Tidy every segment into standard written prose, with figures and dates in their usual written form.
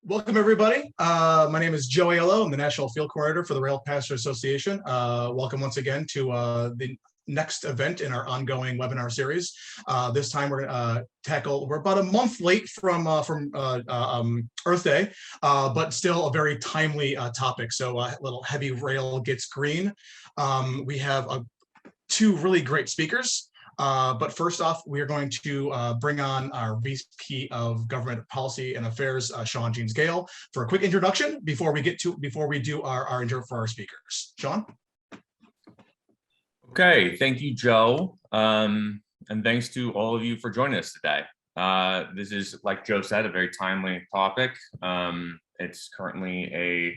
Welcome, everybody. My name is Joe Aiello. I'm the National Field Coordinator for the Rail Passenger Association. Welcome once again to the next event in our ongoing webinar series. This time we're we're about a month late from Earth Day, but still a very timely topic. So a little heavy rail gets green. We have two really great speakers. But first off, we are going to bring on our VP of Government Policy and Affairs, Sean Jeans Gale, for a quick introduction before we do our intro for our speakers. Sean. Okay, thank you, Joe, and thanks to all of you for joining us today. This is, like Joe said, a very timely topic. It's currently a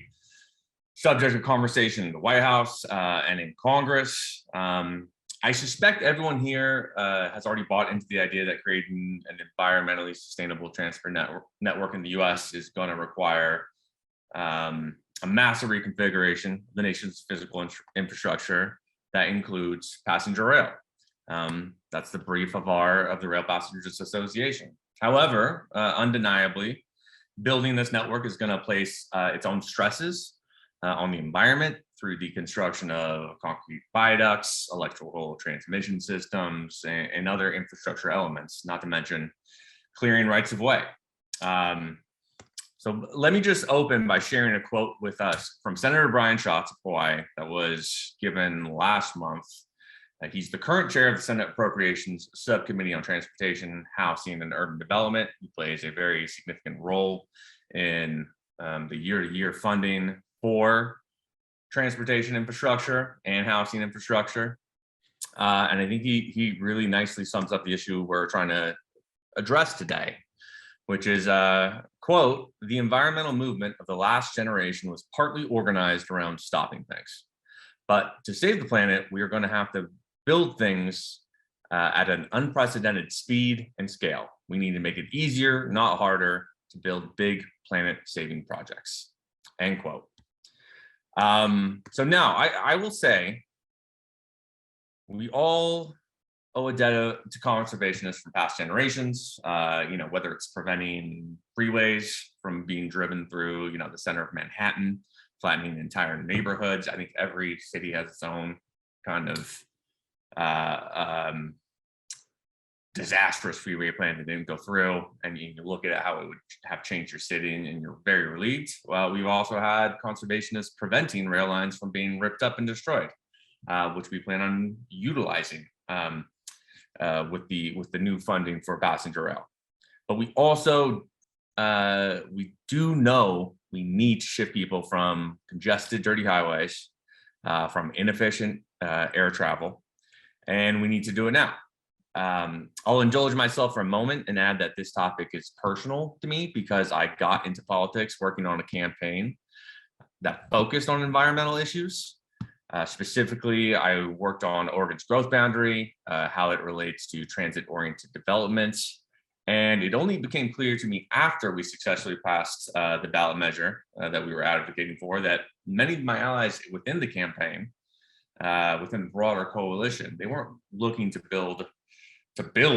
subject of conversation in the White House and in Congress. I suspect everyone here has already bought into the idea that creating an environmentally sustainable transport network in the US is going to require a massive reconfiguration of the nation's physical infrastructure that includes passenger rail. That's the brief of the Rail Passengers Association. However, undeniably, building this network is going to place its own stresses on the environment through the construction of concrete viaducts, electrical transmission systems, and other infrastructure elements, not to mention clearing rights of way. So let me just open by sharing a quote with us from Senator Brian Schatz of Hawaii that was given last month. He's the current chair of the Senate Appropriations Subcommittee on Transportation, Housing, and Urban Development. He plays a very significant role in the year-to-year funding for transportation infrastructure and housing infrastructure. And I think he really nicely sums up the issue we're trying to address today, which is, quote, "The environmental movement of the last generation was partly organized around stopping things. But to save the planet, we are going to have to build things at an unprecedented speed and scale. We need to make it easier, not harder, to build big planet-saving projects," end quote. So now I will say we all owe a debt to conservationists from past generations, whether it's preventing freeways from being driven through, the center of Manhattan, flattening entire neighborhoods. I think every city has its own kind of disastrous freeway plan that didn't go through, and you look at how it would have changed your city and you're very relieved. Well, we've also had conservationists preventing rail lines from being ripped up and destroyed, which we plan on utilizing with the new funding for passenger rail. But we also we do know we need to shift people from congested, dirty highways, from inefficient air travel, and we need to do it now. I'll indulge myself for a moment and add that this topic is personal to me because I got into politics working on a campaign that focused on environmental issues. Specifically, I worked on Oregon's growth boundary, how it relates to transit-oriented developments. And it only became clear to me after we successfully passed the ballot measure that we were advocating for, that many of my allies within the campaign, within the broader coalition, they weren't looking to build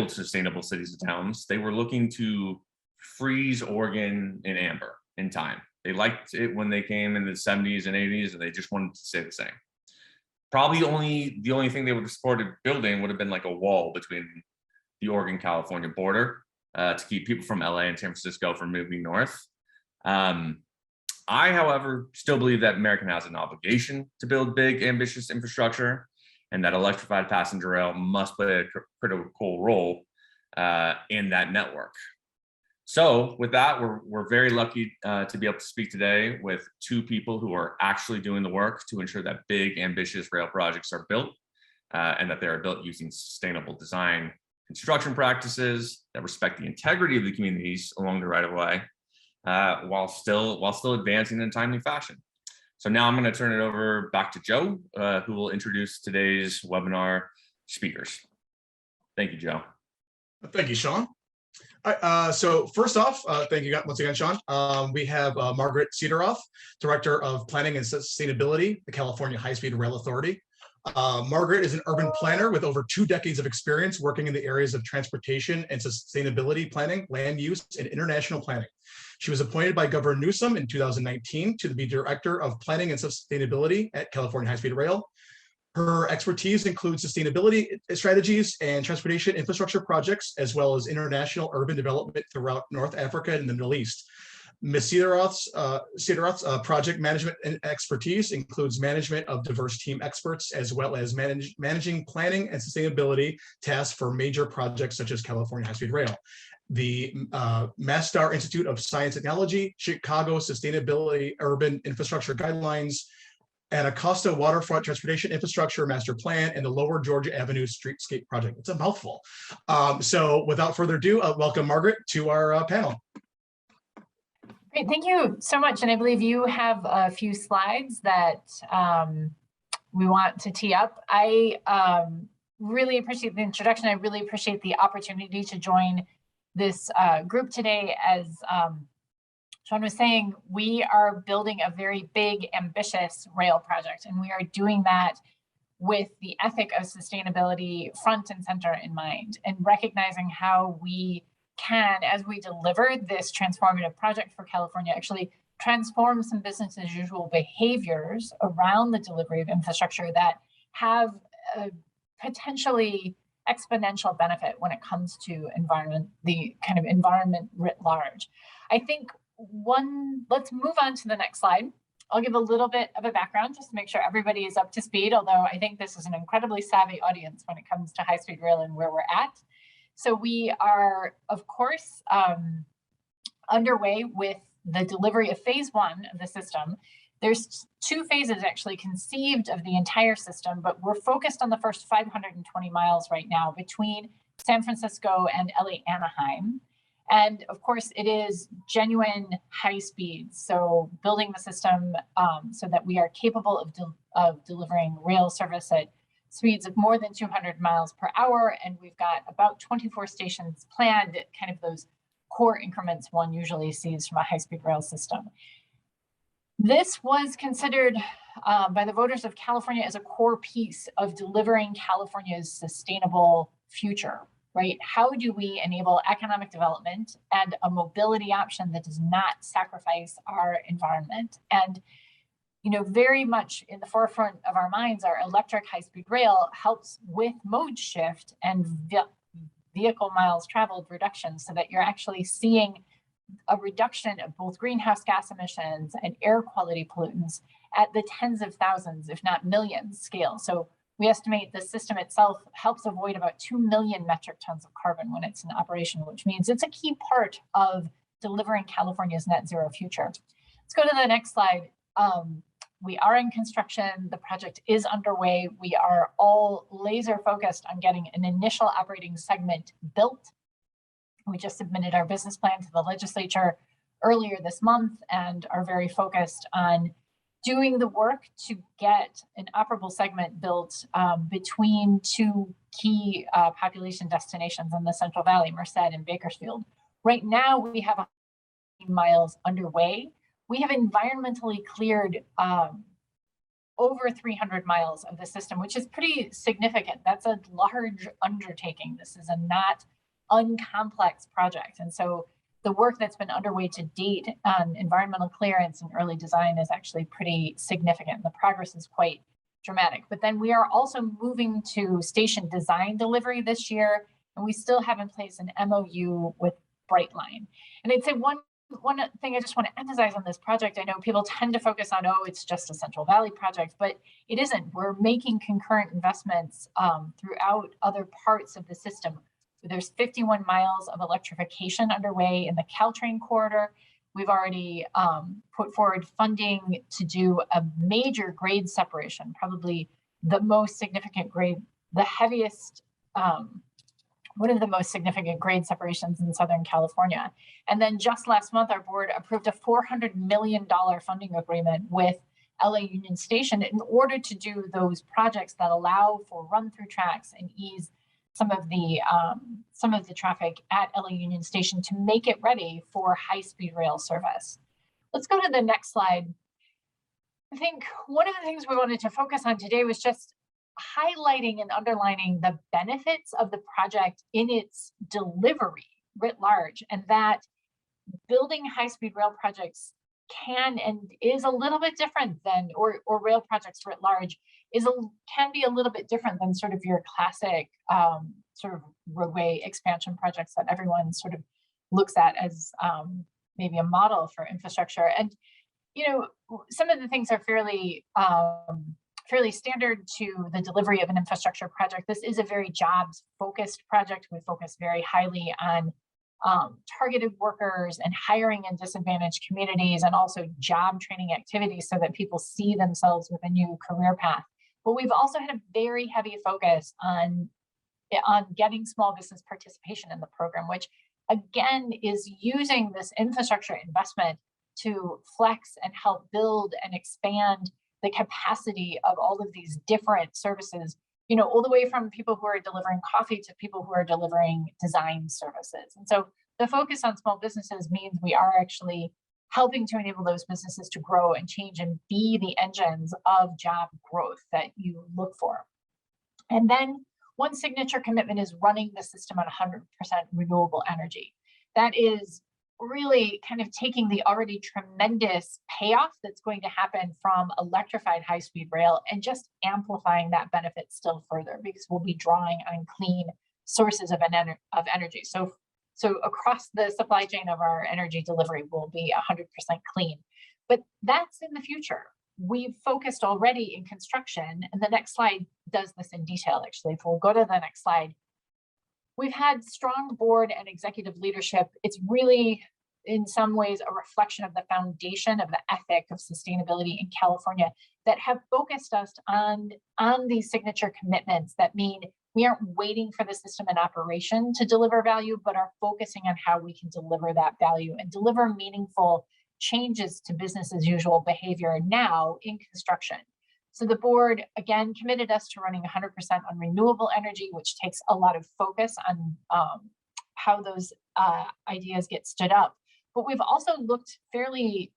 sustainable cities and towns. They were looking to freeze Oregon in amber in time. They liked it when they came in the 70s and 80s, and they just wanted to stay the same. Probably the only thing they would have supported building would have been like a wall between the Oregon-California border to keep people from LA and San Francisco from moving north. I, however, still believe that America has an obligation to build big, ambitious infrastructure, and that electrified passenger rail must play a critical role in that network. So with that, we're very lucky to be able to speak today with two people who are actually doing the work to ensure that big, ambitious rail projects are built and that they are built using sustainable design construction practices that respect the integrity of the communities along the right-of-way while still advancing in a timely fashion. So now I'm going to turn it over back to Joe, who will introduce today's webinar speakers. Thank you, Joe. Thank you, Sean. All right, so first off, thank you once again, Sean. We have Margaret Cederoth, Director of Planning and Sustainability, the California High-Speed Rail Authority. Margaret is an urban planner with over 2 decades of experience working in the areas of transportation and sustainability planning, land use, and international planning. She was appointed by Governor Newsom in 2019 to be Director of Planning and Sustainability at California High-Speed Rail. Her expertise includes sustainability strategies and transportation infrastructure projects, as well as international urban development throughout North Africa and the Middle East. Ms. Cederoth's project management expertise includes management of diverse team experts, as well as managing planning and sustainability tasks for major projects such as California High-Speed Rail. The Mastar Institute of Science and Technology, Chicago Sustainability Urban Infrastructure Guidelines, and Acosta Waterfront Transportation Infrastructure Master Plan, and the Lower Georgia Avenue Streetscape Project. It's a mouthful. So without further ado, welcome Margaret to our panel. Great, thank you so much. And I believe you have a few slides that we want to tee up. I really appreciate the introduction. I really appreciate the opportunity to join this group today. As Sean was saying, we are building a very big, ambitious rail project, and we are doing that with the ethic of sustainability front and center in mind, and recognizing how we can, as we deliver this transformative project for California, actually transform some business as usual behaviors around the delivery of infrastructure that have a potentially exponential benefit when it comes to the kind of environment writ large. I think let's move on to the next slide. I'll give a little bit of a background just to make sure everybody is up to speed, although I think this is an incredibly savvy audience when it comes to high-speed rail and where we're at. So we are, of course, underway with the delivery of phase one of the system. There's two phases actually conceived of the entire system, but we're focused on the first 520 miles right now between San Francisco and LA Anaheim. And of course, it is genuine high speed. So building the system so that we are capable of delivering rail service at speeds of more than 200 miles per hour. And we've got about 24 stations planned at kind of those core increments one usually sees from a high-speed rail system. This was considered by the voters of California as a core piece of delivering California's sustainable future, right? How do we enable economic development and a mobility option that does not sacrifice our environment? And very much in the forefront of our minds, our electric high-speed rail helps with mode shift and vehicle miles traveled reduction, so that you're actually seeing a reduction of both greenhouse gas emissions and air quality pollutants at the tens of thousands, if not millions scale. So we estimate the system itself helps avoid about 2 million metric tons of carbon when it's in operation, which means it's a key part of delivering California's net zero future. Let's go to the next slide. We are in construction. The project is underway. We are all laser focused on getting an initial operating segment built. We just submitted our business plan to the legislature earlier this month and are very focused on doing the work to get an operable segment built between two key population destinations in the Central Valley, Merced and Bakersfield. Right now, we have 100 miles underway. We have environmentally cleared over 300 miles of the system, which is pretty significant. That's a large undertaking. This is a not uncomplex project. And so the work that's been underway to date on environmental clearance and early design is actually pretty significant. The progress is quite dramatic. But then we are also moving to station design delivery this year, and we still have in place an MOU with Brightline. And I'd say one thing I just want to emphasize on this project, I know people tend to focus on, oh, it's just a Central Valley project, but it isn't. We're making concurrent investments throughout other parts of the system. There's 51 miles of electrification underway in the Caltrain corridor. We've already put forward funding to do a major grade separation, probably the most significant grade, the heaviest, one of the most significant grade separations in Southern California. And then just last month, our board approved a $400 million funding agreement with LA Union Station in order to do those projects that allow for run-through tracks and ease some of the traffic at LA Union Station to make it ready for high-speed rail service. Let's go to the next slide. I think one of the things we wanted to focus on today was just highlighting and underlining the benefits of the project in its delivery writ large, and that building high-speed rail projects can and is a little bit different than, or rail projects writ large can be a little bit different than sort of your classic sort of roadway expansion projects that everyone sort of looks at as maybe a model for infrastructure. And you know, some of the things are fairly standard to the delivery of an infrastructure project. This is a very jobs focused project. We focus very highly on targeted workers and hiring in disadvantaged communities, and also job training activities so that people see themselves with a new career path. But we've also had a very heavy focus on getting small business participation in the program, which again is using this infrastructure investment to flex and help build and expand the capacity of all of these different services, you know, all the way from people who are delivering coffee to people who are delivering design services. And so the focus on small businesses means we are actually helping to enable those businesses to grow and change and be the engines of job growth that you look for. And then one signature commitment is running the system on 100% renewable energy. That is really kind of taking the already tremendous payoff that's going to happen from electrified high-speed rail and just amplifying that benefit still further, because we'll be drawing on clean sources of energy. So across the supply chain of our energy delivery will be 100% clean. But that's in the future. We've focused already in construction, and the next slide does this in detail, actually. If we'll go to the next slide. We've had strong board and executive leadership. It's really, in some ways, a reflection of the foundation of the ethic of sustainability in California that have focused us on these signature commitments that mean we aren't waiting for the system in operation to deliver value, but are focusing on how we can deliver that value and deliver meaningful changes to business as usual behavior now in construction. So the board, again, committed us to running 100% on renewable energy, which takes a lot of focus on how those ideas get stood up. But we've also looked fairly,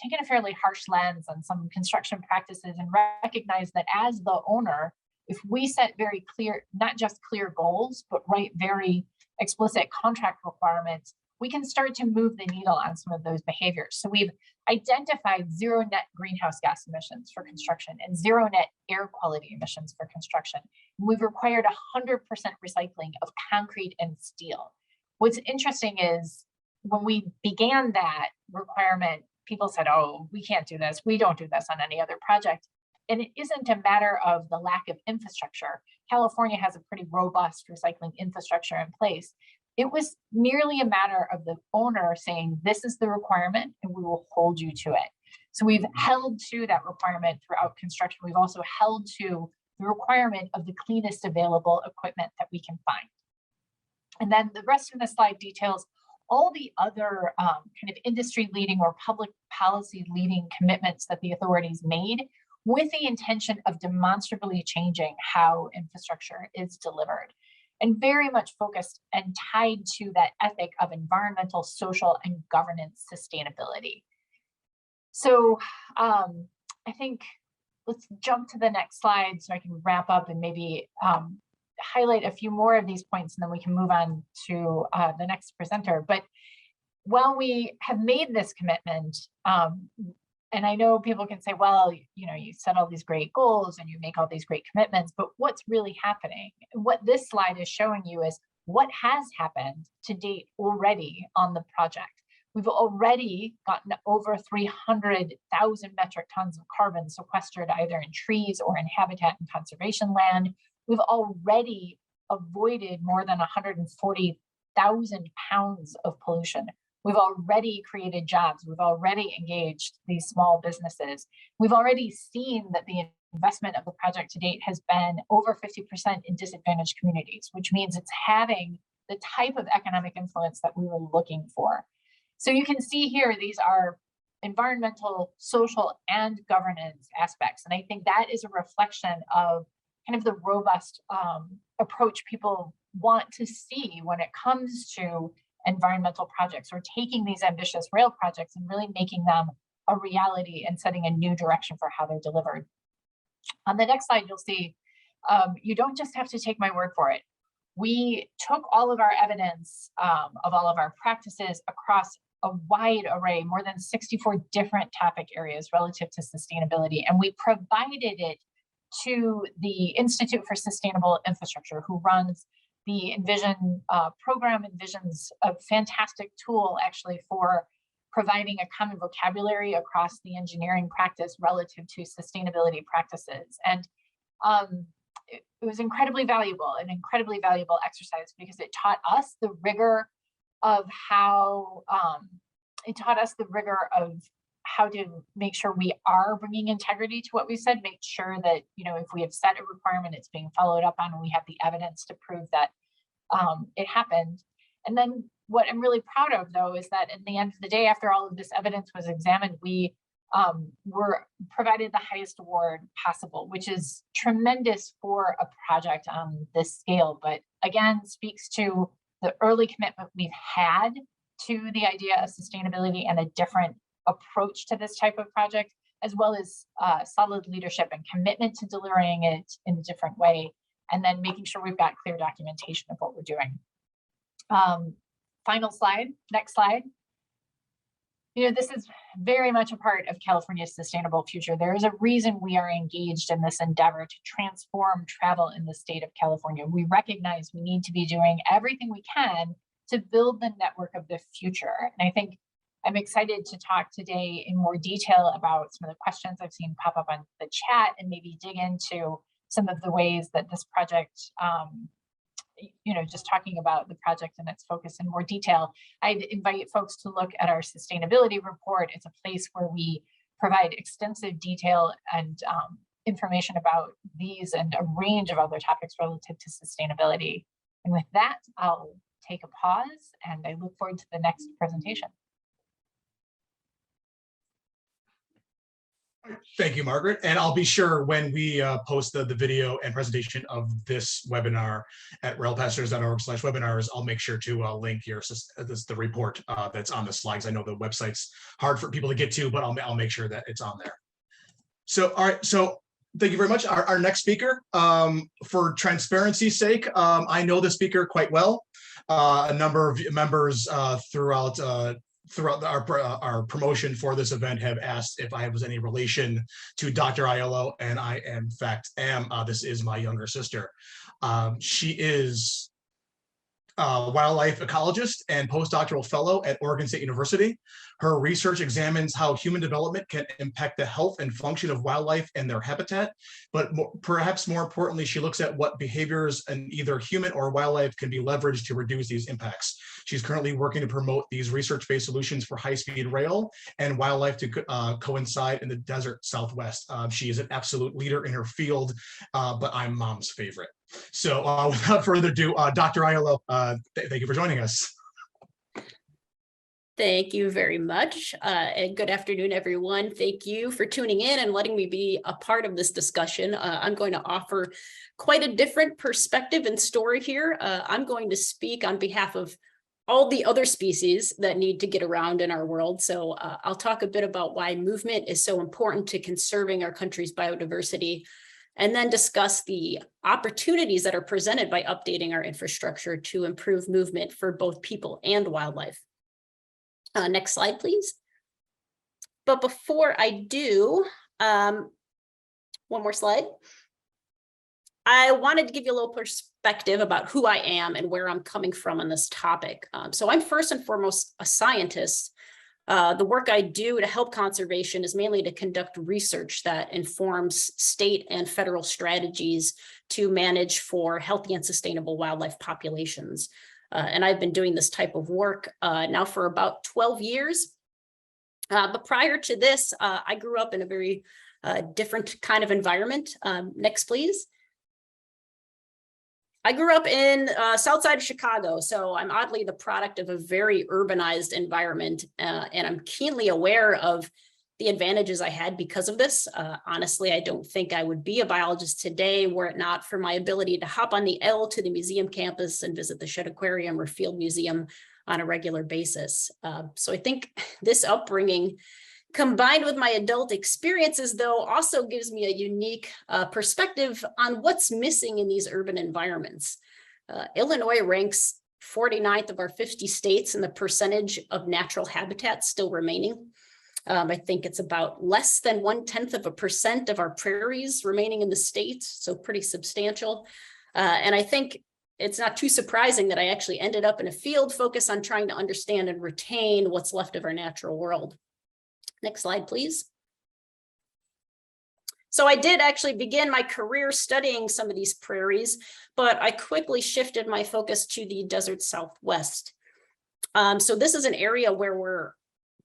taken a fairly harsh lens on some construction practices and recognized that as the owner, if we set very clear, not just clear goals, but write very explicit contract requirements, we can start to move the needle on some of those behaviors. So we've identified zero net greenhouse gas emissions for construction and zero net air quality emissions for construction. We've required 100% recycling of concrete and steel. What's interesting is when we began that requirement, people said, oh, we can't do this. We don't do this on any other project. And it isn't a matter of the lack of infrastructure. California has a pretty robust recycling infrastructure in place. It was merely a matter of the owner saying, this is the requirement and we will hold you to it. So we've held to that requirement throughout construction. We've also held to the requirement of the cleanest available equipment that we can find. And then the rest of the slide details all the other kind of industry leading or public policy leading commitments that the authorities made with the intention of demonstrably changing how infrastructure is delivered, and very much focused and tied to that ethic of environmental, social, and governance sustainability. So I think let's jump to the next slide so I can wrap up and maybe highlight a few more of these points, and then we can move on to the next presenter. But while we have made this commitment, and I know people can say, well, you know, you set all these great goals and you make all these great commitments, but what's really happening? What this slide is showing you is what has happened to date already on the project. We've already gotten over 300,000 metric tons of carbon sequestered either in trees or in habitat and conservation land. We've already avoided more than 140,000 pounds of pollution. We've already created jobs. We've already engaged these small businesses. We've already seen that the investment of the project to date has been over 50% in disadvantaged communities, which means it's having the type of economic influence that we were looking for. So you can see here, these are environmental, social, and governance aspects. And I think that is a reflection of kind of the robust approach people want to see when it comes to environmental projects, or taking these ambitious rail projects and really making them a reality and setting a new direction for how they're delivered. On the next slide, you'll see you don't just have to take my word for it. We took all of our evidence of all of our practices across a wide array, more than 64 different topic areas relative to sustainability. And we provided it to the Institute for Sustainable Infrastructure, who runs the Envision program. Envision's a fantastic tool actually for providing a common vocabulary across the engineering practice relative to sustainability practices. And it was incredibly valuable, an incredibly valuable exercise, because it taught us the rigor of how, how to make sure we are bringing integrity to what we said, make sure that, you know, if we have set a requirement, it's being followed up on, and we have the evidence to prove that it happened. And then what I'm really proud of, though, is that in the end of the day, after all of this evidence was examined, we were provided the highest award possible, which is tremendous for a project on this scale, but again, speaks to the early commitment we've had to the idea of sustainability and a different approach to this type of project, as well as solid leadership and commitment to delivering it in a different way, and then making sure we've got clear documentation of what we're doing. Final slide, next slide. You know, this is very much a part of California's sustainable future. There is a reason we are engaged in this endeavor to transform travel in the state of California. We recognize we need to be doing everything we can to build the network of the future. And I think I'm excited to talk today in more detail about some of the questions I've seen pop up on the chat, and maybe dig into some of the ways that this project, you know, just talking about the project and its focus in more detail. I'd invite folks to look at our sustainability report. It's a place where we provide extensive detail and information about these and a range of other topics relative to sustainability. And with that, I'll take a pause, and I look forward to the next presentation. Thank you, Margaret. And I'll be sure when we post the video and presentation of this webinar at railpassers.org/webinars, I'll make sure to link the report that's on the slides. I know the website's hard for people to get to, but I'll make sure that it's on there. So, all right. So thank you very much. Our next speaker, for transparency's sake, I know the speaker quite well. A number of members throughout our promotion for this event have asked if I was any relation to Dr. Aiello, and I in fact am. This is my younger sister. She is a wildlife ecologist and postdoctoral fellow at Oregon State University. Her research examines how human development can impact the health and function of wildlife and their habitat, but perhaps more importantly, she looks at what behaviors in either human or wildlife can be leveraged to reduce these impacts. She's currently working to promote these research-based solutions for high-speed rail and wildlife to coincide in the desert Southwest. She is an absolute leader in her field, but I'm mom's favorite. So without further ado, Dr. Aiello, thank you for joining us. Thank you very much, and good afternoon, everyone. Thank you for tuning in and letting me be a part of this discussion. I'm going to offer quite a different perspective and story here. I'm going to speak on behalf of all the other species that need to get around in our world. So I'll talk a bit about why movement is so important to conserving our country's biodiversity, and then discuss the opportunities that are presented by updating our infrastructure to improve movement for both people and wildlife. Next slide, please. But before I do, one more slide. I wanted to give you a little perspective about who I am and where I'm coming from on this topic. So I'm first and foremost a scientist. The work I do to help conservation is mainly to conduct research that informs state and federal strategies to manage for healthy and sustainable wildlife populations. And I've been doing this type of work now for about 12 years. But prior to this, I grew up in a very different kind of environment. Next, please. I grew up in south side of Chicago, so I'm oddly the product of a very urbanized environment, and I'm keenly aware of the advantages I had because of this. Honestly, I don't think I would be a biologist today were it not for my ability to hop on the L to the museum campus and visit the Shedd Aquarium or Field Museum on a regular basis. So I think this upbringing, combined with my adult experiences, though, also gives me a unique perspective on what's missing in these urban environments. Illinois ranks 49th of our 50 states in the percentage of natural habitat still remaining. I think it's about less than 0.1% of our prairies remaining in the state, so pretty substantial. And I think it's not too surprising that I actually ended up in a field focused on trying to understand and retain what's left of our natural world. Next slide, please. So I did actually begin my career studying some of these prairies, but I quickly shifted my focus to the desert Southwest. So this is an area where we're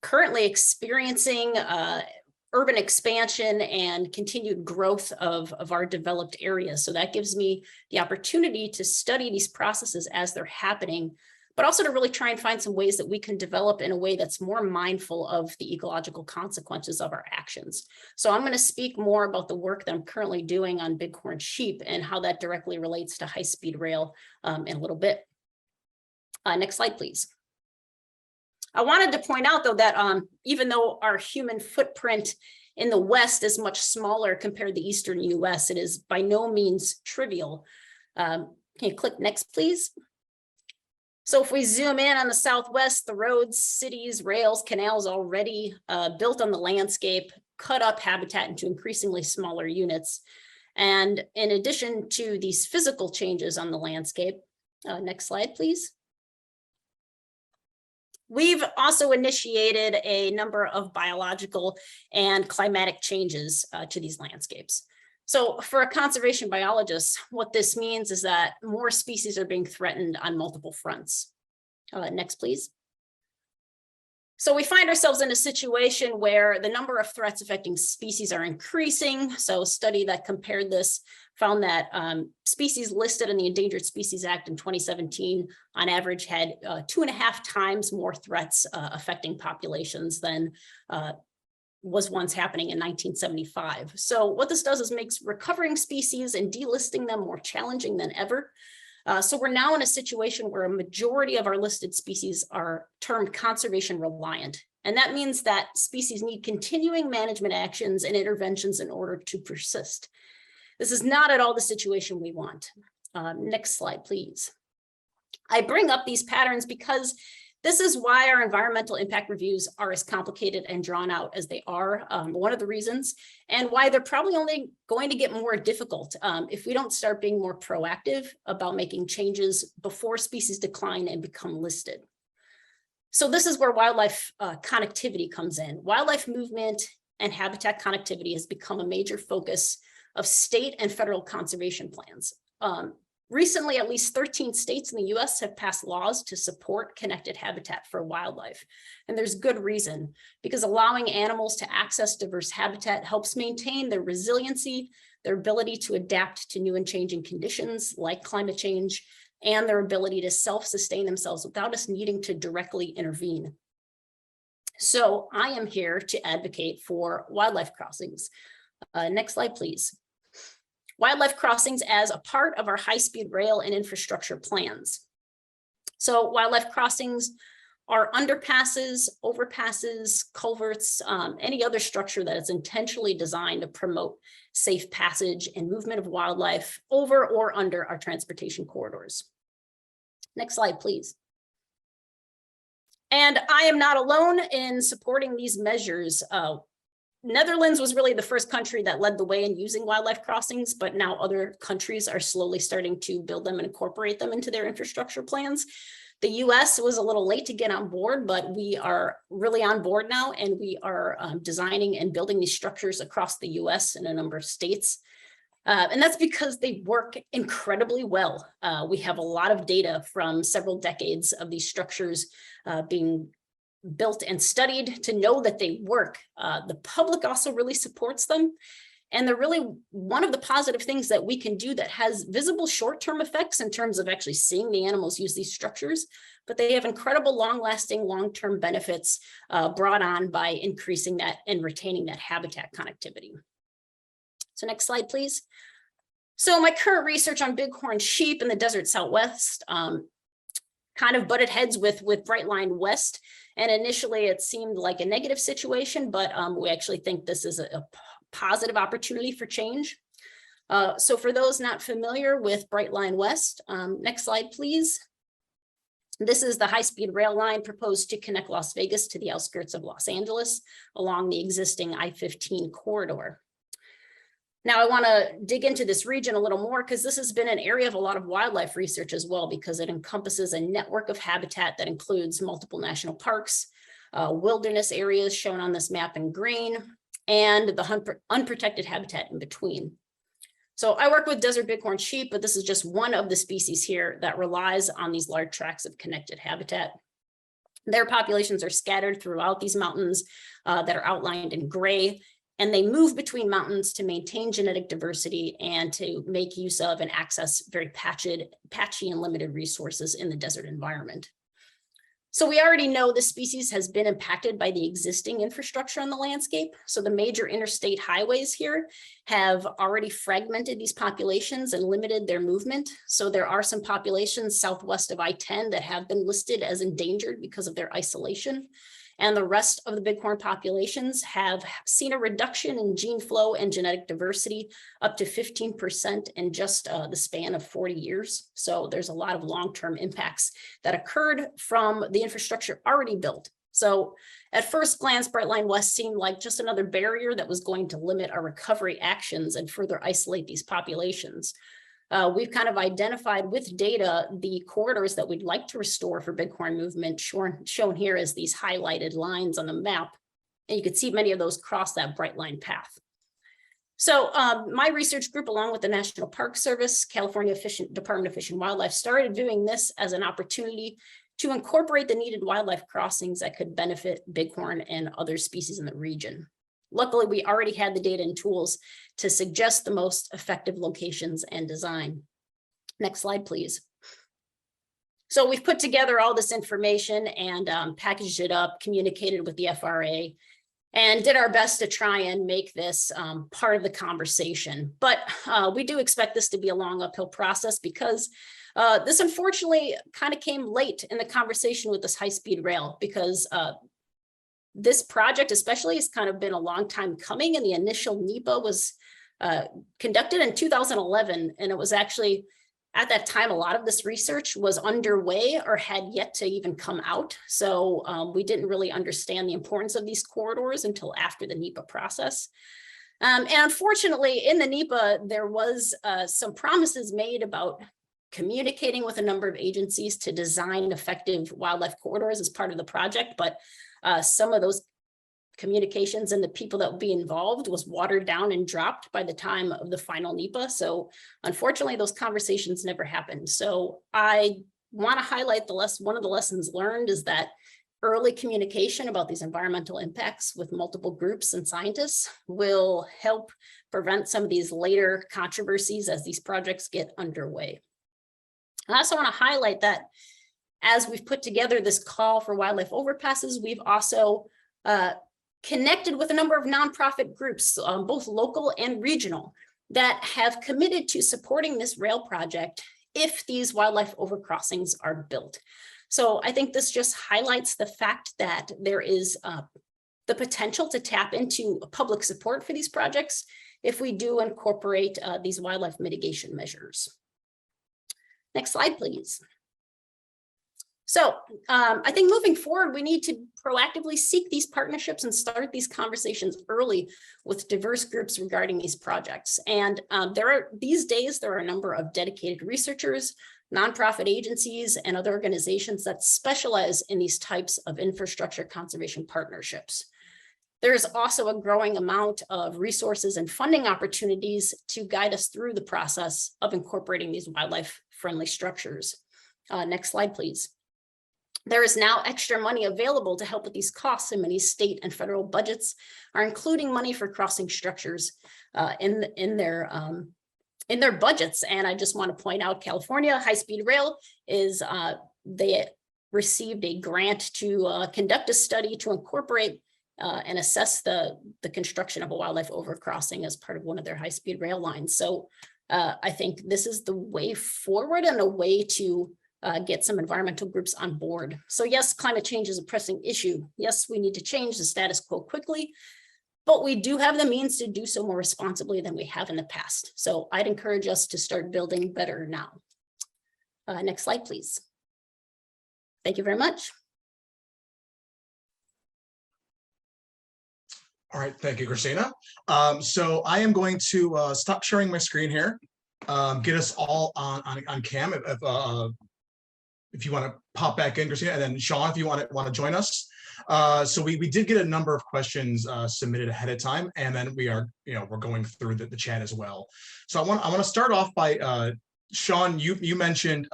currently experiencing urban expansion and continued growth of our developed areas. So that gives me the opportunity to study these processes as they're happening, but also to really try and find some ways that we can develop in a way that's more mindful of the ecological consequences of our actions. So I'm going to speak more about the work that I'm currently doing on bighorn sheep and how that directly relates to high-speed rail in a little bit. Next slide, please. I wanted to point out, though, that even though our human footprint in the West is much smaller compared to the Eastern US, it is by no means trivial. Can you click next, please? So if we zoom in on the Southwest, the roads, cities, rails, canals already built on the landscape, cut up habitat into increasingly smaller units. And in addition to these physical changes on the landscape, next slide, please. We've also initiated a number of biological and climatic changes to these landscapes. So for a conservation biologist, what this means is that more species are being threatened on multiple fronts. Next, please. So we find ourselves in a situation where the number of threats affecting species are increasing. So a study that compared this found that species listed in the Endangered Species Act in 2017 on average had 2.5 times more threats affecting populations than was once happening in 1975. So what this does is makes recovering species and delisting them more challenging than ever. So we're now in a situation where a majority of our listed species are termed conservation reliant. And that means that species need continuing management actions and interventions in order to persist. This is not at all the situation we want. Next slide, please. I bring up these patterns because this is why our environmental impact reviews are as complicated and drawn out as they are, one of the reasons, and why they're probably only going to get more difficult if we don't start being more proactive about making changes before species decline and become listed. So this is where wildlife connectivity comes in. Wildlife movement and habitat connectivity has become a major focus of state and federal conservation plans. Recently, at least 13 states in the US have passed laws to support connected habitat for wildlife. And there's good reason, because allowing animals to access diverse habitat helps maintain their resiliency, their ability to adapt to new and changing conditions like climate change, and their ability to self-sustain themselves without us needing to directly intervene. So I am here to advocate for wildlife crossings. Next slide, please. Wildlife crossings as a part of our high-speed rail and infrastructure plans. So wildlife crossings are underpasses, overpasses, culverts, any other structure that is intentionally designed to promote safe passage and movement of wildlife over or under our transportation corridors. Next slide, please. And I am not alone in supporting these measures. Netherlands was really the first country that led the way in using wildlife crossings, but now other countries are slowly starting to build them and incorporate them into their infrastructure plans. The US was a little late to get on board, but we are really on board now, and we are designing and building these structures across the US in a number of states. And that's because they work incredibly well. We have a lot of data from several decades of these structures being built and studied to know that they work. The public also really supports them. And they're really one of the positive things that we can do that has visible short-term effects in terms of actually seeing the animals use these structures, but they have incredible long-lasting, long-term benefits brought on by increasing that and retaining that habitat connectivity. So next slide, please. So my current research on bighorn sheep in the desert Southwest kind of butted heads with Brightline West. And initially it seemed like a negative situation, but we actually think this is a positive opportunity for change. So for those not familiar with Brightline West, next slide, please. This is the high-speed rail line proposed to connect Las Vegas to the outskirts of Los Angeles along the existing I-15 corridor. Now, I want to dig into this region a little more because this has been an area of a lot of wildlife research as well, because it encompasses a network of habitat that includes multiple national parks, wilderness areas shown on this map in green, and the unprotected habitat in between. So I work with desert bighorn sheep, but this is just one of the species here that relies on these large tracts of connected habitat. Their populations are scattered throughout these mountains that are outlined in gray, and they move between mountains to maintain genetic diversity and to make use of and access very patchy and limited resources in the desert environment. So we already know this species has been impacted by the existing infrastructure on the landscape. So the major interstate highways here have already fragmented these populations and limited their movement. So there are some populations southwest of I-10 that have been listed as endangered because of their isolation. And the rest of the bighorn populations have seen a reduction in gene flow and genetic diversity up to 15% in just the span of 40 years. So there's a lot of long-term impacts that occurred from the infrastructure already built. So at first glance, Brightline West seemed like just another barrier that was going to limit our recovery actions and further isolate these populations. We've kind of identified with data the corridors that we'd like to restore for bighorn movement, shown here as these highlighted lines on the map. And you can see many of those cross that bright line path. So my research group, along with the National Park Service, California Department of Fish and Wildlife, started viewing this as an opportunity to incorporate the needed wildlife crossings that could benefit bighorn and other species in the region. Luckily, we already had the data and tools to suggest the most effective locations and design. Next slide, please. So we've put together all this information and packaged it up, communicated with the FRA, and did our best to try and make this part of the conversation. But we do expect this to be a long uphill process because this unfortunately kind of came late in the conversation with this high-speed rail, because this project especially has kind of been a long time coming, and the initial NEPA was conducted in 2011. And it was actually at that time, a lot of this research was underway or had yet to even come out. So we didn't really understand the importance of these corridors until after the NEPA process. And unfortunately, in the NEPA, there was some promises made about communicating with a number of agencies to design effective wildlife corridors as part of the project. But some of those communications and the people that would be involved was watered down and dropped by the time of the final NEPA. So unfortunately, those conversations never happened. So I want to highlight one of the lessons learned is that early communication about these environmental impacts with multiple groups and scientists will help prevent some of these later controversies as these projects get underway. I also want to highlight that as we've put together this call for wildlife overpasses, we've also connected with a number of nonprofit groups, both local and regional, that have committed to supporting this rail project if these wildlife overcrossings are built. So I think this just highlights the fact that there is the potential to tap into public support for these projects if we do incorporate these wildlife mitigation measures. Next slide, please. So I think moving forward, we need to proactively seek these partnerships and start these conversations early with diverse groups regarding these projects. And these days, there are a number of dedicated researchers, nonprofit agencies, and other organizations that specialize in these types of infrastructure conservation partnerships. There is also a growing amount of resources and funding opportunities to guide us through the process of incorporating these wildlife-friendly structures. Next slide, please. There is now extra money available to help with these costs, and many state and federal budgets are including money for crossing structures in their budgets. And I just want to point out, California high-speed rail is they received a grant to conduct a study to incorporate and assess the construction of a wildlife overcrossing as part of one of their high-speed rail lines. So I think this is the way forward and a way to get some environmental groups on board. So yes, climate change is a pressing issue. Yes, we need to change the status quo quickly, but we do have the means to do so more responsibly than we have in the past. So I'd encourage us to start building better now. Next slide, please. Thank you very much. All right, thank you, Christina. So I am going to stop sharing my screen here, get us all on cam. If you want to pop back in, Christina, and then Sean, if you want to join us. So we did get a number of questions submitted ahead of time, and then we're going through the chat as well. So I want to start off by Sean. You mentioned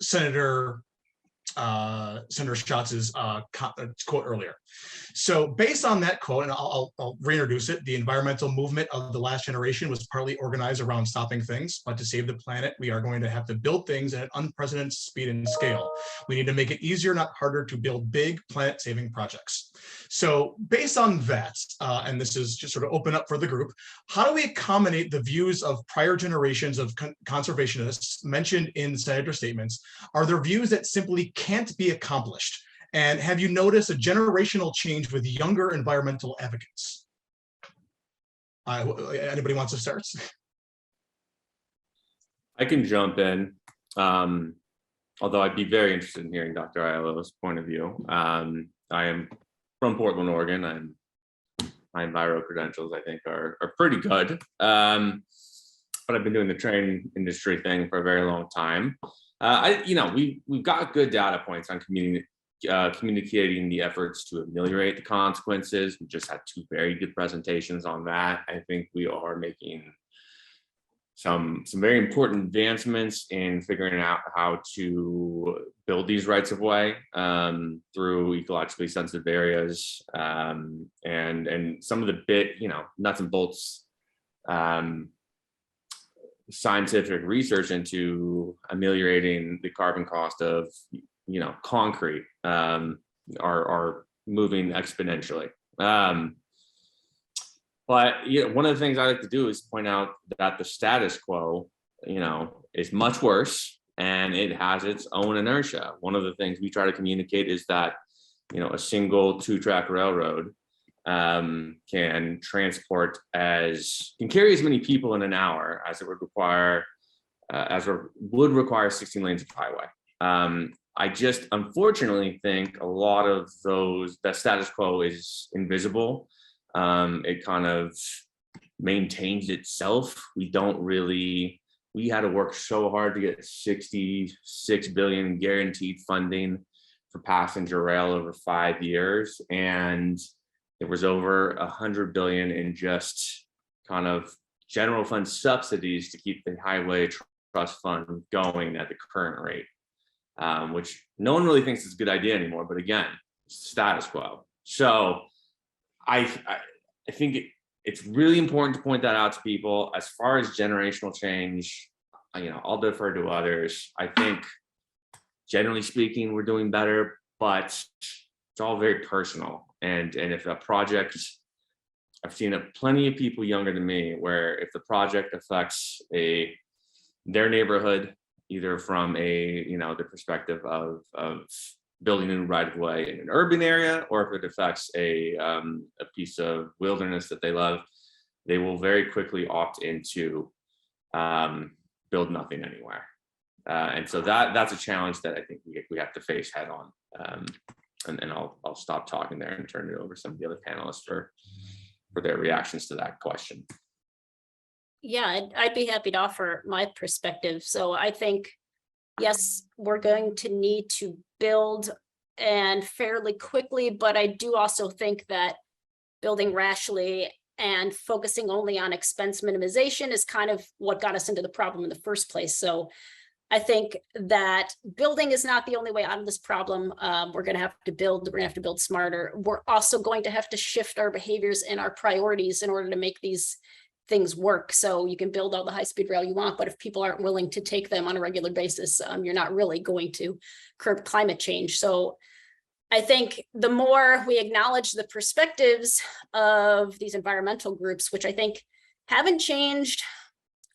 Senator Schatz's quote earlier. So based on that quote, and I'll reintroduce it, the environmental movement of the last generation was partly organized around stopping things, but to save the planet, we are going to have to build things at an unprecedented speed and scale. We need to make it easier, not harder, to build big planet-saving projects. So based on that, and this is just sort of open up for the group, how do we accommodate the views of prior generations of conservationists mentioned in the senator statements? Are there views that simply can't be accomplished? And have you noticed a generational change with younger environmental advocates? Anybody wants to start? I can jump in, although I'd be very interested in hearing Dr. Aiello's point of view. I am from Portland, Oregon. My Enviro credentials, I think, are pretty good. But I've been doing the train industry thing for a very long time. We've got good data points on communicating the efforts to ameliorate the consequences. We just had 2 very good presentations on that. I think we are making some very important advancements in figuring out how to build these rights of way through ecologically sensitive areas, and some of the nuts and bolts scientific research into ameliorating the carbon cost of concrete are moving exponentially. But one of the things I like to do is point out that the status quo, is much worse, and it has its own inertia. One of the things we try to communicate is that, a single 2-track railroad can carry as many people in an hour as it would require, 16 lanes of highway. I just unfortunately think a lot of that status quo is invisible. It kind of maintains itself. We had to work so hard to get 66 billion guaranteed funding for passenger rail over 5 years. And there was over 100 billion in just kind of general fund subsidies to keep the highway trust fund going at the current rate. Which no one really thinks is a good idea anymore, but again, it's status quo. So I think it's really important to point that out to people. As far as generational change, I'll defer to others. I think generally speaking, we're doing better, but it's all very personal. And if a project, I've seen plenty of people younger than me, where if the project affects their neighborhood, either from the perspective of building a new right of way in an urban area, or if it affects a piece of wilderness that they love, they will very quickly opt into build nothing anywhere. And so that's a challenge that I think we have to face head on. And I'll stop talking there and turn it over to some of the other panelists for their reactions to that question. Yeah, I'd be happy to offer my perspective. So I think, yes, we're going to need to build and fairly quickly, but I do also think that building rationally and focusing only on expense minimization is kind of what got us into the problem in the first place. So I think that building is not the only way out of this problem. We're going to have to build smarter. We're also going to have to shift our behaviors and our priorities in order to make these things work. So you can build all the high-speed rail you want, but if people aren't willing to take them on a regular basis, you're not really going to curb climate change. So I think the more we acknowledge the perspectives of these environmental groups, which I think haven't changed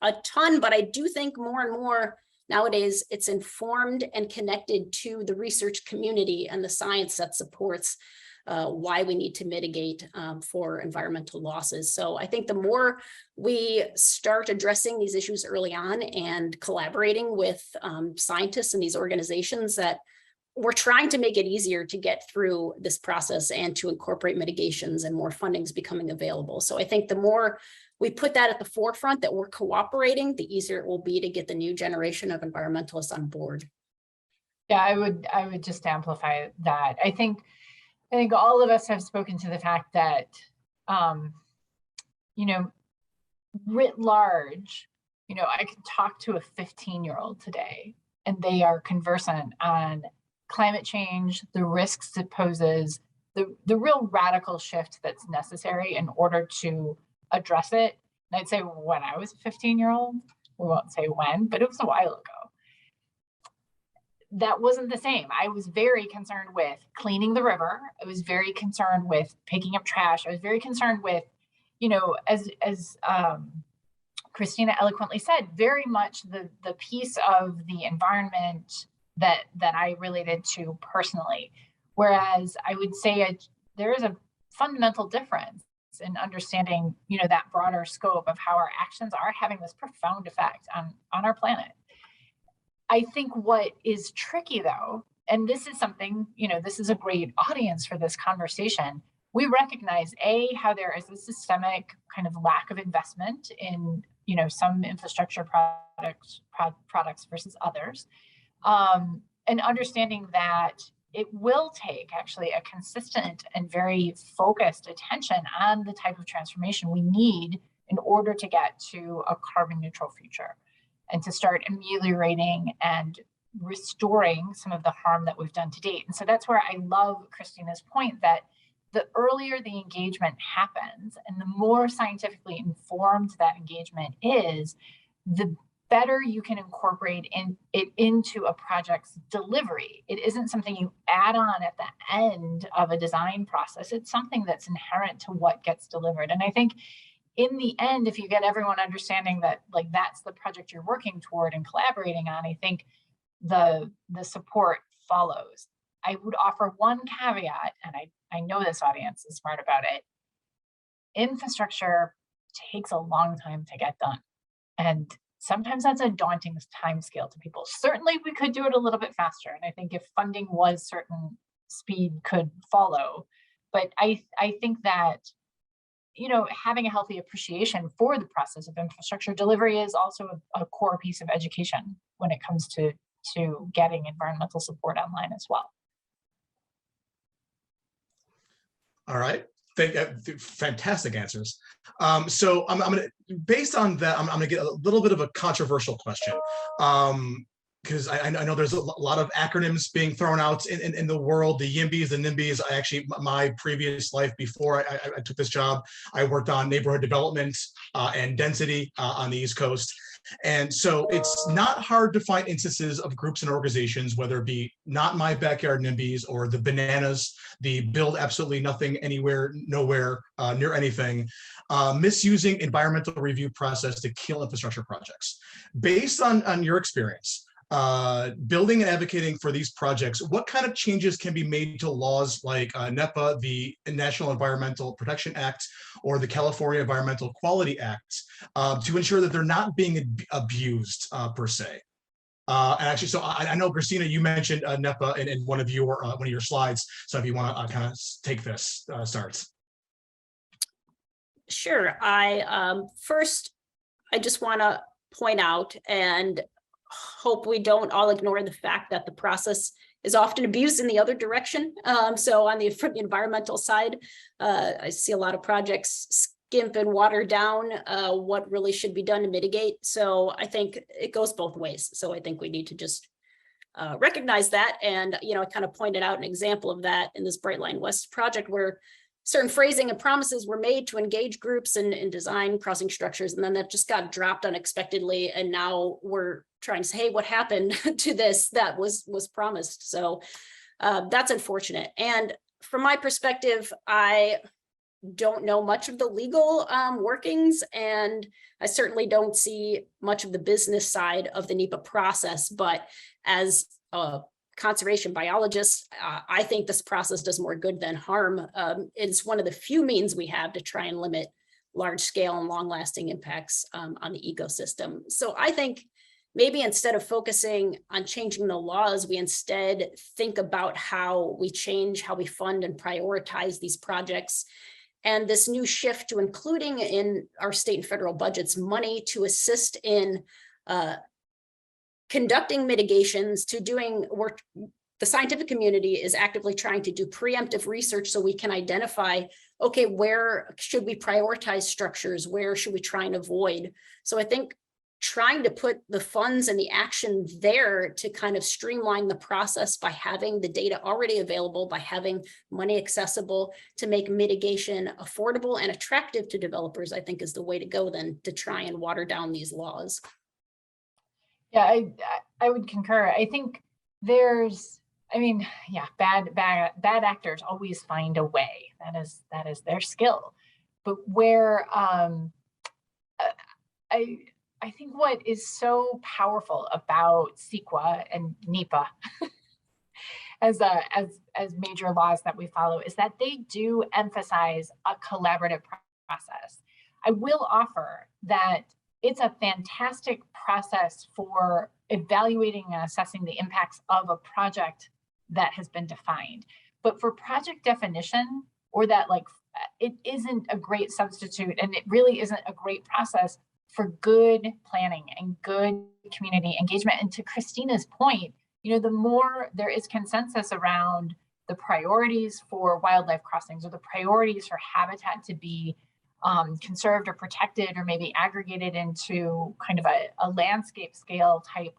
a ton, but I do think more and more nowadays it's informed and connected to the research community and the science that supports why we need to mitigate for environmental losses. So I think the more we start addressing these issues early on and collaborating with scientists and these organizations that we're trying to make it easier to get through this process and to incorporate mitigations, and more funding is becoming available. So I think the more we put that at the forefront, that we're cooperating, the easier it will be to get the new generation of environmentalists on board. Yeah, I would just amplify that. I think all of us have spoken to the fact that, you know, writ large, you know, I can talk to a 15-year-old today, and they are conversant on climate change, the risks it poses, the real radical shift that's necessary in order to address it. And I'd say when I was a 15-year-old, we won't say when, but it was a while ago, that wasn't the same. I was very concerned with cleaning the river. I was very concerned with picking up trash. I was very concerned with, you know, as Christina eloquently said, very much the piece of the environment that I related to personally. Whereas I would say there is a fundamental difference in understanding, you know, that broader scope of how our actions are having this profound effect on our planet. I think what is tricky though, and this is something, you know, this is a great audience for this conversation. We recognize how there is a systemic kind of lack of investment in, you know, some infrastructure products versus others. And understanding that it will take actually a consistent and very focused attention on the type of transformation we need in order to get to a carbon neutral future and to start ameliorating and restoring some of the harm that we've done to date. And so that's where I love Christina's point that the earlier the engagement happens and the more scientifically informed that engagement is, the better you can incorporate it into a project's delivery. It isn't something you add on at the end of a design process. It's something that's inherent to what gets delivered. And I think in the end, if you get everyone understanding that like that's the project you're working toward and collaborating on, I think the support follows. I would offer one caveat, and I know this audience is smart about it. Infrastructure takes a long time to get done. And sometimes that's a daunting time scale to people. Certainly we could do it a little bit faster. And I think if funding was certain, speed could follow. But I think that, you know, having a healthy appreciation for the process of infrastructure delivery is also a core piece of education when it comes to getting environmental support online as well. All right. Fantastic answers. So I'm going to, based on that, I'm going to get a little bit of a controversial question. Because I know there's a lot of acronyms being thrown out in the world, the YIMBYs, the NIMBYs. I actually, my previous life before I took this job, I worked on neighborhood development and density on the East Coast. And so it's not hard to find instances of groups and organizations, whether it be not my backyard NIMBYs or the bananas, the build absolutely nothing anywhere, nowhere, near anything, misusing environmental review process to kill infrastructure projects. Based on your experience, building and advocating for these projects, what kind of changes can be made to laws like NEPA, the National Environmental Protection Act, or the California Environmental Quality Act to ensure that they're not being abused per se? And actually, so I know, Christina, you mentioned NEPA in one of your slides. So if you want to kind of take this, start. Sure. First, I just want to point out and hope we don't all ignore the fact that the process is often abused in the other direction. So on from the environmental side, I see a lot of projects skimp and water down what really should be done to mitigate. So I think it goes both ways. So I think we need to just recognize that. And, you know, I kind of pointed out an example of that in this Bright Line West project where certain phrasing and promises were made to engage groups and design crossing structures. And then that just got dropped unexpectedly. And now we're trying to say, hey, what happened to this that was promised? So that's unfortunate. And from my perspective, I don't know much of the legal workings, and I certainly don't see much of the business side of the NEPA process. But as a conservation biologist, I think this process does more good than harm. It's one of the few means we have to try and limit large scale and long lasting impacts on the ecosystem. So I think maybe instead of focusing on changing the laws, we instead think about how we change, how we fund and prioritize these projects. And this new shift to including in our state and federal budgets money to assist in conducting mitigations, to doing work. The scientific community is actively trying to do preemptive research so we can identify, okay, where should we prioritize structures? Where should we try and avoid? So I think trying to put the funds and the action there to kind of streamline the process by having the data already available, by having money accessible to make mitigation affordable and attractive to developers, I think is the way to go then to try and water down these laws. Yeah, I would concur. I think there's, I mean, yeah, bad actors always find a way. That is their skill. But where I think what is so powerful about CEQA and NEPA as major laws that we follow is that they do emphasize a collaborative process. I will offer that it's a fantastic process for evaluating and assessing the impacts of a project that has been defined. But for project definition, or that like, it isn't a great substitute, and it really isn't a great process for good planning and good community engagement. And to Christina's point, you know, the more there is consensus around the priorities for wildlife crossings or the priorities for habitat to be conserved or protected, or maybe aggregated into kind of a landscape scale type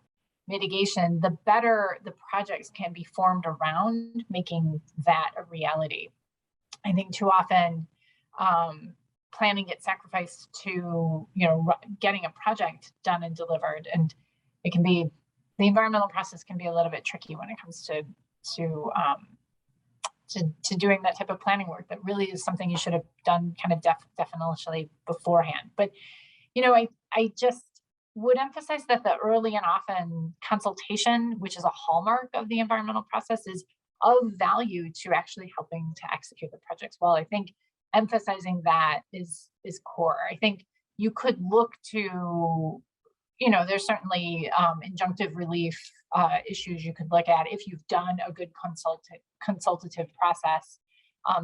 mitigation, the better the projects can be formed around making that a reality. I think too often planning gets sacrificed to, you know, getting a project done and delivered, and it can be, the environmental process can be a little bit tricky when it comes to doing that type of planning work that really is something you should have done kind of definitionally beforehand. But, you know, I just would emphasize that the early and often consultation, which is a hallmark of the environmental process, is of value to actually helping to execute the projects well. I think emphasizing that is core. I think you could look to, you know, there's certainly injunctive relief issues you could look at if you've done a good consultative process,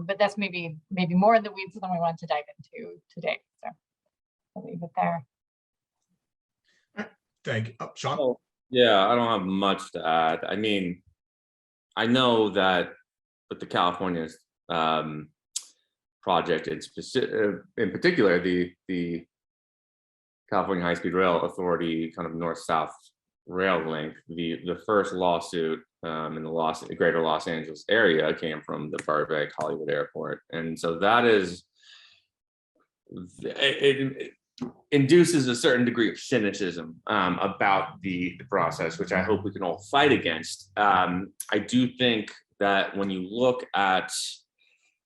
but that's maybe more in the weeds than we want to dive into today. So I'll leave it there. Thank you. Sean? Oh, yeah, I don't have much to add. I mean, I know that with the California project in particular, the California High-Speed Rail Authority kind of north-south rail link, the first lawsuit in the greater Los Angeles area came from the Burbank Hollywood Airport. And so that is, it induces a certain degree of cynicism about the process, which I hope we can all fight against. I do think that when you look at,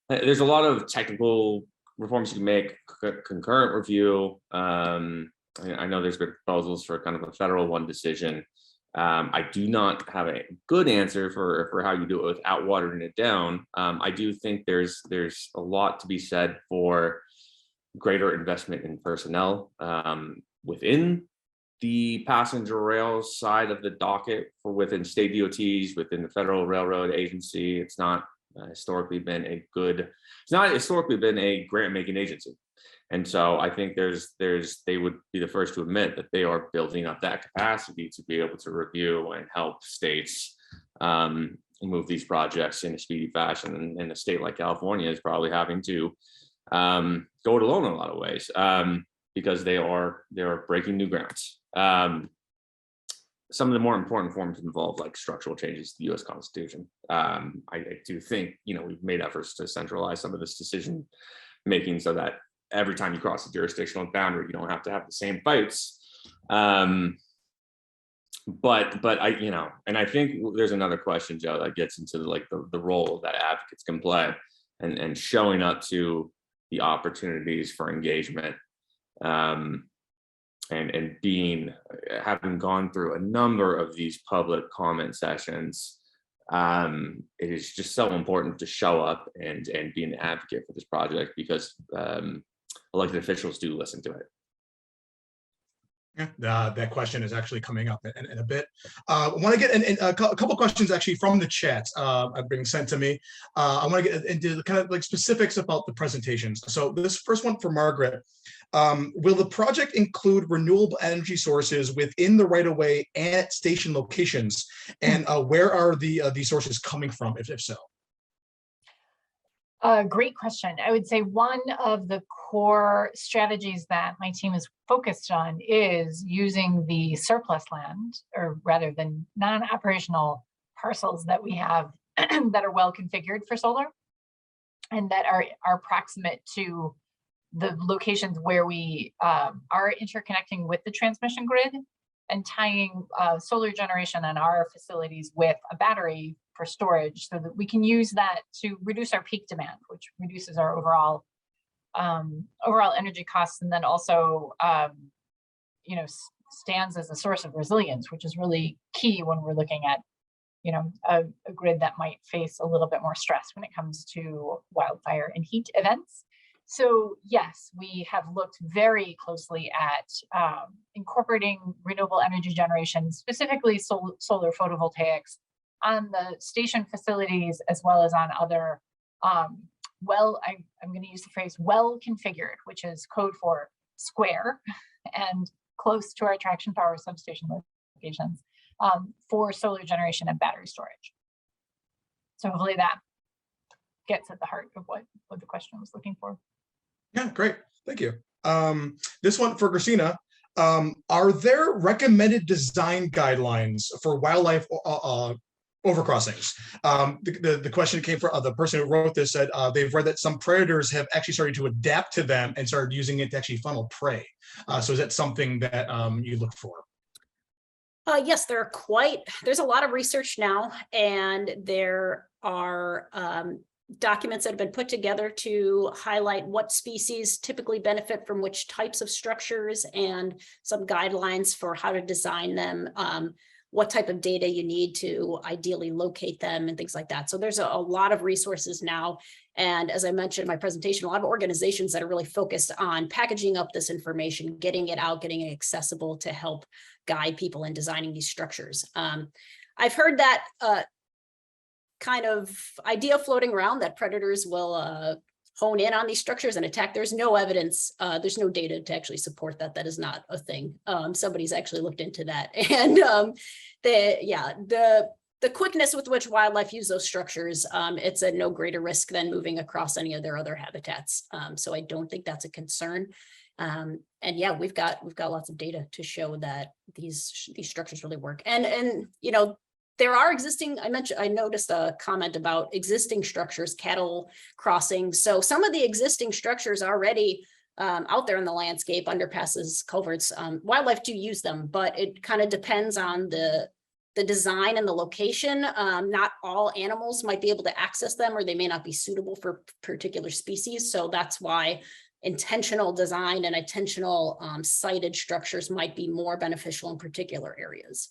there's a lot of technical reforms you can make, concurrent review. I know there's been proposals for kind of a federal one decision. I do not have a good answer for how you do it without watering it down. I do think there's a lot to be said for greater investment in personnel within the passenger rail side of the docket, for within state DOTs, within the Federal Railroad Agency. It's not historically been a grant making agency. And so I think they would be the first to admit that they are building up that capacity to be able to review and help states move these projects in a speedy fashion. And a state like California is probably having to go it alone in a lot of ways because they are breaking new grounds. Some of the more important forms involve like structural changes to the U.S. Constitution. I do think, you know, we've made efforts to centralize some of this decision making so that every time you cross a jurisdictional boundary, you don't have to have the same fights. But I, you know, and I think there's another question, Joe, that gets into like the role that advocates can play and showing up to the opportunities for engagement. And having gone through a number of these public comment sessions, it is just so important to show up and be an advocate for this project because elected officials do listen to it. Yeah, that question is actually coming up in a bit. I want to get in a couple questions actually from the chat being sent to me. I want to get into kind of like specifics about the presentations. So this first one for Margaret. Will the project include renewable energy sources within the right-of-way and at station locations? And where are these sources coming from, if so? Great question. I would say one of the core strategies that my team is focused on is using the surplus land, or rather the non-operational parcels that we have that are well configured for solar and that are proximate to the locations where we are interconnecting with the transmission grid and tying solar generation on our facilities with a battery for storage, so that we can use that to reduce our peak demand, which reduces our overall energy costs, and then also stands as a source of resilience, which is really key when we're looking at a grid that might face a little bit more stress when it comes to wildfire and heat events. So yes, we have looked very closely at incorporating renewable energy generation, specifically solar photovoltaics, on the station facilities, as well as on other, I'm going to use the phrase well configured, which is code for square and close to our traction power substation locations for solar generation and battery storage. So hopefully that gets at the heart of what the question was looking for. Yeah, great. Thank you. This one for Christina. Are there recommended design guidelines for wildlife overcrossings? The question came from the person who wrote this, said they've read that some predators have actually started to adapt to them and started using it to actually funnel prey. So is that something that you look for? Yes, there's a lot of research now, and there are documents that have been put together to highlight what species typically benefit from which types of structures, and some guidelines for how to design them, what type of data you need to ideally locate them, and things like that. So there's a lot of resources now. And as I mentioned in my presentation, a lot of organizations that are really focused on packaging up this information, getting it out, getting it accessible to help guide people in designing these structures. I've heard that kind of idea floating around that predators will hone in on these structures and attack. There's no evidence, there's no data to actually support that. That is not a thing. Somebody's actually looked into that. And the quickness with which wildlife use those structures, it's at no greater risk than moving across any of their other habitats. So I don't think that's a concern. And yeah, we've got lots of data to show that these structures really work. And there are existing, I noticed a comment about existing structures, cattle crossings. So some of the existing structures already out there in the landscape, underpasses, culverts, wildlife do use them, but it kind of depends on the design and the location. Not all animals might be able to access them, or they may not be suitable for particular species. So that's why intentional design and intentional sited structures might be more beneficial in particular areas.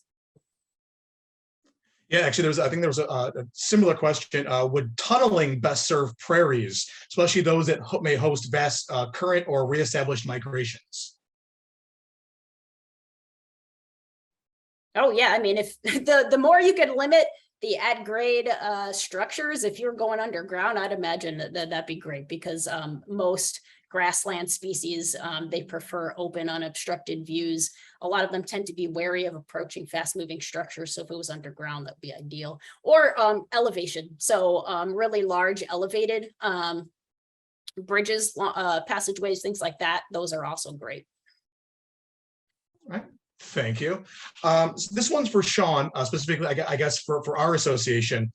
Yeah, actually, I think there was a similar question. Would tunneling best serve prairies, especially those that may host vast current or reestablished migrations? Oh yeah, I mean, if the more you could limit the at-grade structures, if you're going underground, I'd imagine that'd be great, because most grassland species, they prefer open, unobstructed views. A lot of them tend to be wary of approaching fast-moving structures. So if it was underground, that would be ideal. Or elevation. So really large elevated bridges, passageways, things like that. Those are also great. All right. Thank you. So this one's for Sean, specifically, I guess, for our association.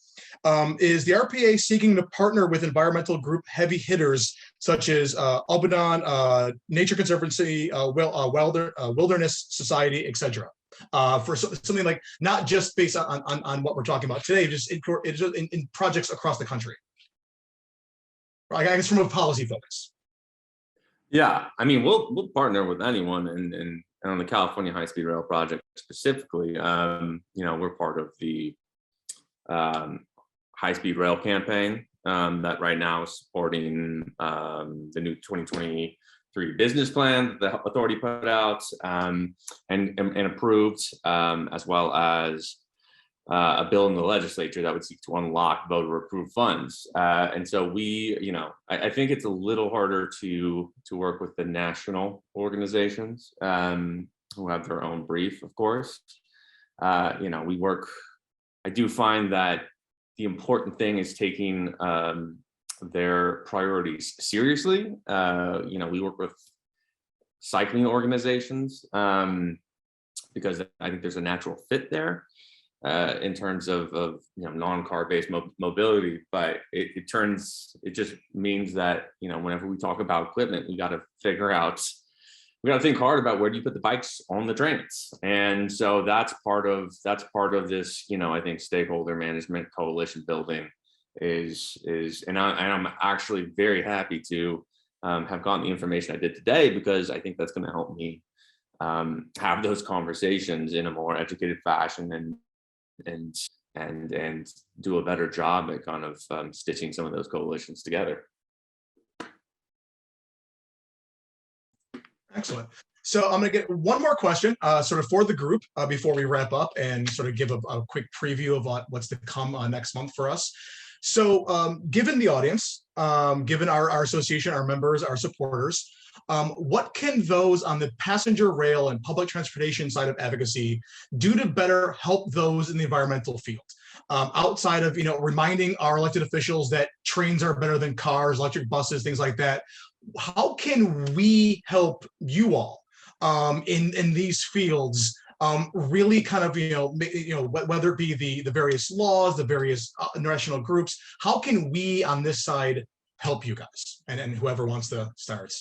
Is the RPA seeking to partner with environmental group heavy hitters such as Albanon, Nature Conservancy, Wilderness Society, etc., for something like not just based on what we're talking about today, just in projects across the country? I guess from a policy focus. Yeah, I mean, we'll partner with anyone, and on the California High-Speed Rail project specifically, we're part of the high-speed rail campaign that right now is supporting the new 2020 business plan the authority put out and approved, as well as a bill in the legislature that would seek to unlock voter approved funds. And so we, I think it's a little harder to work with the national organizations who have their own brief, of course. I do find that the important thing is taking their priorities seriously. We work with cycling organizations because I think there's a natural fit there in terms of non-car based mobility, but it just means that whenever we talk about equipment, we got to think hard about where do you put the bikes on the trains. And so that's part of this, I think stakeholder management coalition building and I'm actually very happy to have gotten the information I did today, because I think that's going to help me have those conversations in a more educated fashion and do a better job at kind of stitching some of those coalitions together. Excellent. So I'm going to get one more question sort of for the group before we wrap up and sort of give a quick preview of what's to come next month for us. So given the audience, given our association, our members, our supporters, what can those on the passenger rail and public transportation side of advocacy do to better help those in the environmental field? Outside of, reminding our elected officials that trains are better than cars, electric buses, things like that, how can we help you all in these fields really kind of, whether it be the various laws, the various national groups, how can we on this side help you guys? And whoever wants to start.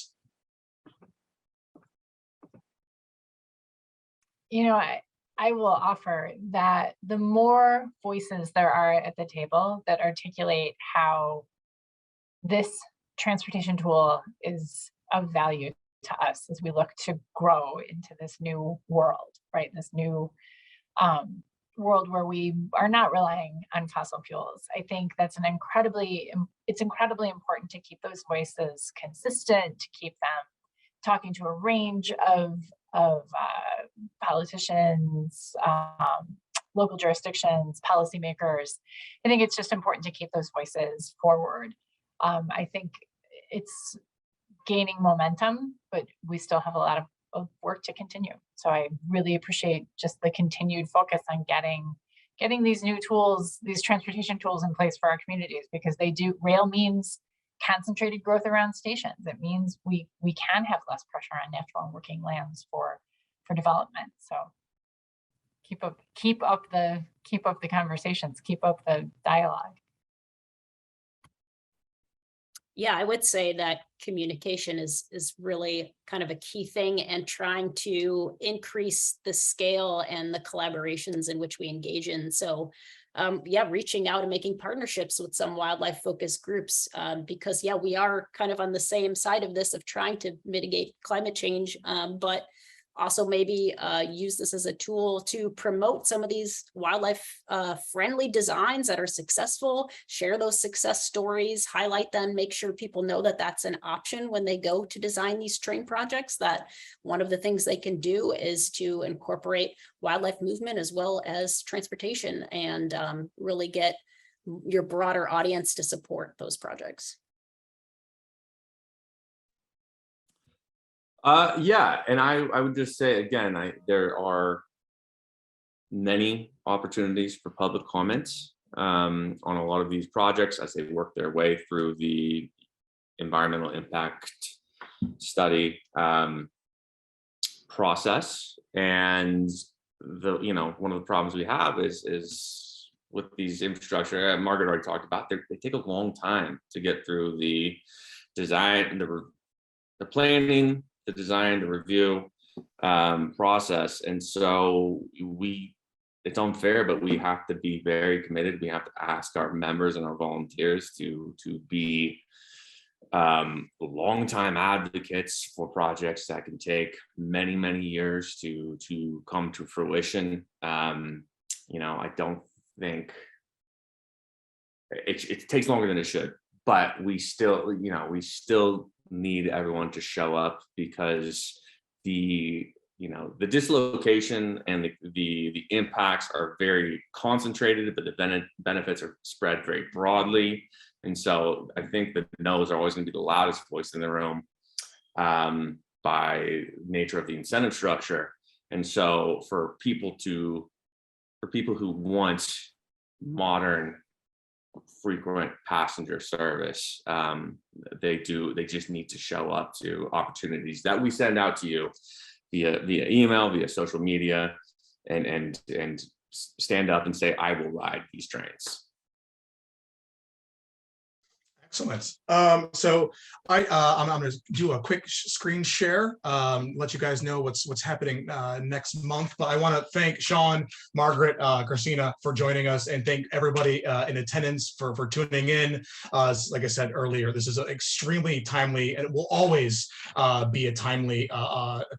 I will offer that the more voices there are at the table that articulate how this transportation tool is of value to us as we look to grow into this new world, right? This new world where we are not relying on fossil fuels. I think that's it's incredibly important to keep those voices consistent, to keep them talking to a range of politicians, local jurisdictions, policymakers. I think it's just important to keep those voices forward. I think it's gaining momentum, but we still have a lot of work to continue. So I really appreciate just the continued focus on getting these new tools, these transportation tools in place for our communities, because rail means concentrated growth around stations. It means we can have less pressure on natural and working lands for development. So keep up the conversations, keep up the dialogue. Yeah, I would say that communication is really kind of a key thing, and trying to increase the scale and the collaborations in which we engage in. So reaching out and making partnerships with some wildlife focused groups, because we are kind of on the same side of this of trying to mitigate climate change, but also maybe use this as a tool to promote some of these wildlife friendly designs that are successful, share those success stories, highlight them, make sure people know that that's an option when they go to design these train projects, that one of the things they can do is to incorporate wildlife movement as well as transportation, and really get your broader audience to support those projects. And I would just say again, there are many opportunities for public comments on a lot of these projects as they work their way through the environmental impact study process. And one of the problems we have is with these infrastructure, Margaret already talked about, they take a long time to get through the design, the planning, the design, the review process. And so it's unfair, but we have to be very committed. We have to ask our members and our volunteers to be long-time advocates for projects that can take many, many years to come to fruition. I don't think it takes longer than it should, but we still need everyone to show up because the dislocation and the impacts are very concentrated, but the benefits are spread very broadly. And so I think the no's are always going to be the loudest voice in the room by nature of the incentive structure. And so for people who want modern frequent passenger service, they just need to show up to opportunities that we send out to you via email, via social media, and stand up and say, I will ride these trains. Excellent. So I'm going to do a quick screen share, let you guys know what's happening next month. But I want to thank Sean, Margaret, Christina for joining us, and thank everybody in attendance for tuning in. Like I said earlier, this is an extremely timely, and it will always be a timely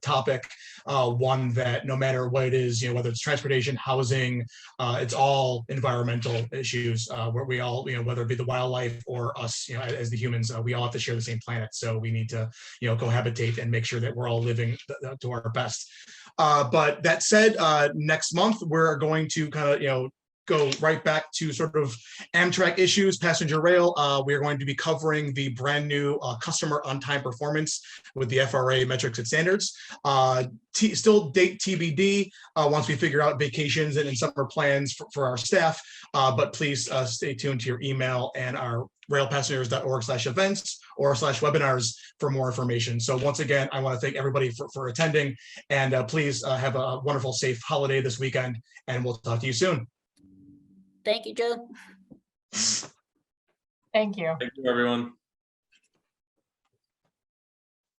topic. One that no matter what it is, whether it's transportation, housing, it's all environmental issues where we all, whether it be the wildlife or us, as the humans, we all have to share the same planet. So we need to, cohabitate and make sure that we're all living to our best. But that said, next month, we're going to kind of, go right back to sort of Amtrak issues, passenger rail. We are going to be covering the brand new customer on-time performance with the FRA metrics and standards. Still date TBD once we figure out vacations and summer plans for our staff. But please stay tuned to your email and our railpassengers.org/events or /webinars for more information. So once again, I want to thank everybody for attending, and please have a wonderful, safe holiday this weekend, and we'll talk to you soon. Thank you, Joe. Thank you. Thank you, everyone.